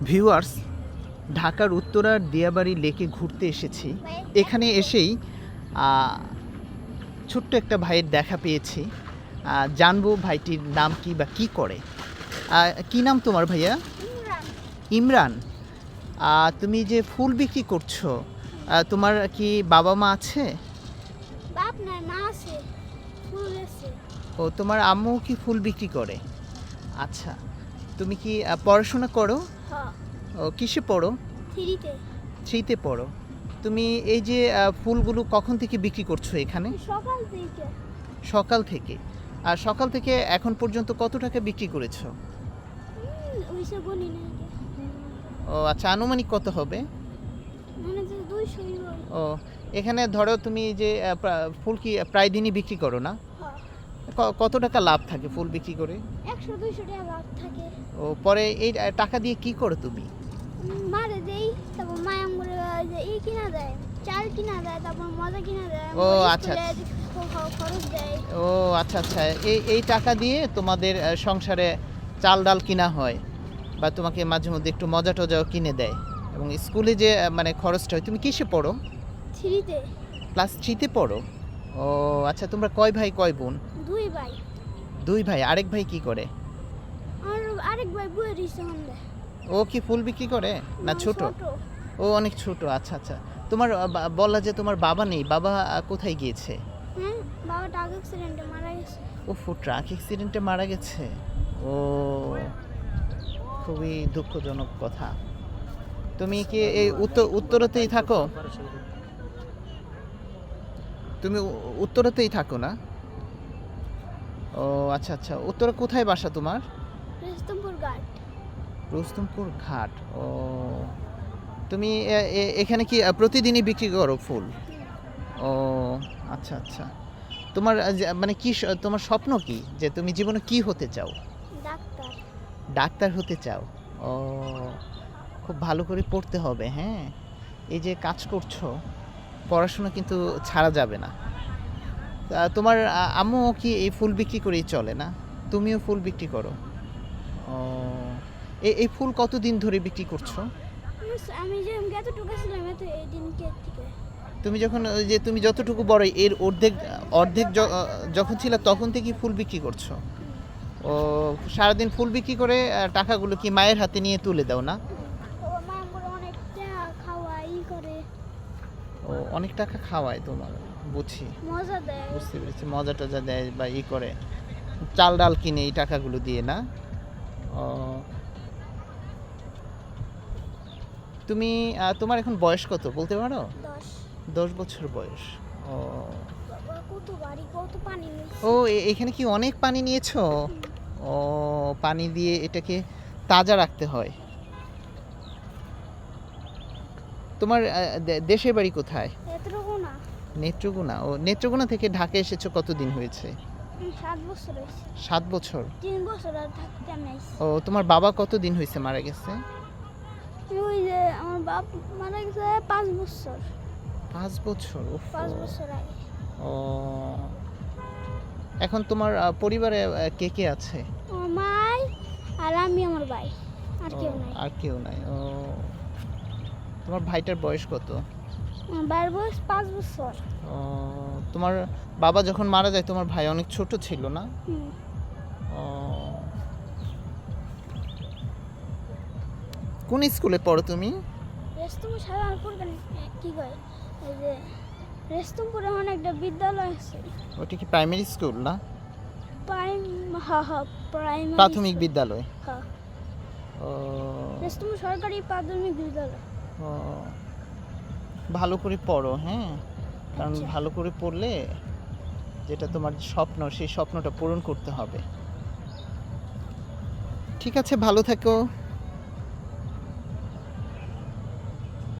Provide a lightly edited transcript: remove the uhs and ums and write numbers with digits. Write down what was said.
Viewers, ঢাকার উত্তরার দিয়াবাড়ি লেকে ঘুরতে এসেছি। এখানে এসেই ছোট্ট একটা ভাইয়ের দেখা পেয়েছি। জানবো ভাইটির নাম কি বা কি করে। কি নাম তোমার ভাইয়া? ইমরান। তুমি যে ফুল বিক্রি করছো, তোমার কি বাবা মা আছে? বাপ নাই, মা আছে, ফুল আছে। ও, তোমার আম্মু কি ফুল বিক্রি করে? আচ্ছা, তুমি কি পড়াশোনা করো? হ্যাঁ, ও, কিসে পড়ো? থ্রিতে। থ্রিতে পড়ো। তুমি এই যে ফুলগুলো কখন থেকে বিক্রি করছো এখানে? সকাল থেকে। সকাল থেকে। আর সকাল থেকে এখন পর্যন্ত কত টাকা বিক্রি করেছো? ওইসব গনি নাই। ও আচ্ছা, আনুমানিক কত হবে? মানে যে 200 ইউরো। ও, এখানে ধরো তুমি যে ফুল কি প্রায় দিনই বিক্রি করো না? হ্যাঁ, কত টাকা লাভ থাকে ফুল বিক্রি করে? 100-200 টাকা লাভ থাকে। ও, পরে এই টাকা দিয়ে কি করো তুমি? মারে দেই, তারপর মায় আমগুলো যে কিনা দেয়, চাল কিনা দেয়, তারপর মজা কিনা দেয়। ও আচ্ছা খরচ দেয়। ও আচ্ছা আচ্ছা, এই টাকা দিয়ে তোমাদের সংসারে চাল ডাল কিনা হয়, বা তোমাকে মাঝে মধ্যে একটু মজা টজাও কিনে দেয়। এবং স্কুলে যে মানে খরচটা হয়। তুমি কিসে পড়ো? থ্রিতে। ক্লাস থ্রিতে পড়ো। ও আচ্ছা, তোমরা কয় ভাই কয় বোন? 2 ভাই। দুই ভাই। আরেক ভাই কি করে? আর আরেক ভাই বই দিছে হন্দে। ও কি ফুল বিক্রি করে না ছোট? ও অনেক ছোট। আচ্ছা আচ্ছা, তোমার বললা যে তোমার বাবা নেই, বাবা কোথায় গিয়েছে? হ্যাঁ, বাবা ট্রাক অ্যাক্সিডেন্টে মারা গেছে। ও, ট্রাক অ্যাক্সিডেন্টে মারা গেছে। ও, খুবই দুঃখজনক কথা। তুমি কি এই উত্তরাতেই থাকো? তুমি উত্তরাতেই থাকো না? ও আচ্ছা আচ্ছা, উত্তরা কোথায় বাসা তোমার? রুস্তমপুর ঘাট। রুস্তমপুর ঘাট। ও, তুমি এখানে কি প্রতিদিনই বিক্রি করো ফুল? ও আচ্ছা আচ্ছা, তোমার মানে কি তোমার স্বপ্ন কি, যে তুমি জীবনে কি হতে চাও? ডাক্তার। ডাক্তার হতে চাও? ও, খুব ভালো করে পড়তে হবে। হ্যাঁ, এই যে কাজ করছো, পড়াশোনা কিন্তু ছাড়া যাবে না। তোমার আম্মু কি এই ফুল বিক্রি করেই চলে না? তুমিও ফুল বিক্রি করো? ও, এই ফুল কতদিন ধরে বিক্রি করছো? আমি যে এতটুকু ছিলাম এত এই দিনকে থেকে। তুমি যখন ওই যে তুমি যতটুকু বড়, এর অর্ধেক অর্ধেক যখন ছিল তখন থেকেই ফুল বিক্রি করছো? ও, সারাদিন ফুল বিক্রি করে টাকাগুলো কি মায়ের হাতে নিয়ে তুলে দাও না? ও মা আমাকে অনেক টাকা খাওয়াই করে। ও, অনেক টাকা খাওয়ায় তোমার, বুঝছি, মজা দেয়। বুঝতে পেরেছি। মজা টজা দেয় বা করে, চাল ডাল কিনে এই টাকাগুলো দিয়ে না? ও, তুমি তোমার এখন বয়স কত বলতে পারো? 10। 10 বছর বয়স। ও, বাবা কত বাড়ি, কত পানি নিয়েছে। ও এখানে কি অনেক পানি নিয়েছো? ও, পানি দিয়ে এটাকে তাজা রাখতে হয়। তোমার দেশের বাড়ি কোথায়? এতটুকু না। নেত্রকোনা। ও, নেত্রকোনা থেকে ঢাকা এসেছো কতদিন হয়েছে? 7 বছর হয়েছে। 7 বছর। 3 বছর আর থাকতে আমি আইছি। ও, তোমার বাবা কতদিন হয়েছে মারা গেছে? ওই যে আমার বাপ মারা গেছে 5 বছর। 5 বছর। উফ। 5 বছর আগে। ও, এখন তোমার পরিবারে কে কে আছে? আমার মাই আর আমি, আমার ভাই, আর ও, কেউ নাই। আর কেউ নাই। ও, তোমার ভাইটার বয়স কত? আমার ভাইয়ের বয়স 5 বছর। ও, তোমার বাবা যখন মারা যায় তোমার ভাই অনেক ছোট ছিল না? হুম। ও, কোন স্কুলে পড়ো তুমি? রেস্তমপুর সাধারণপুর কি কয় এই যে রেস্তমপুরে মানে একটা বিদ্যালয় আছে। ওটা কি প্রাইমারি স্কুল না? প্রাইমারি প্রাথমিক বিদ্যালয়। হ্যাঁ, ও, রেস্তমপুর সরকারি প্রাথমিক বিদ্যালয়। ও, ভালো করে পড়ো। হ্যাঁ, কারণ আচ্ছা। ভালো করে পড়লে যেটা তোমার স্বপ্ন, সেই স্বপ্নটা পূরণ করতে হবে। ঠিক আছে, ভালো থেকো।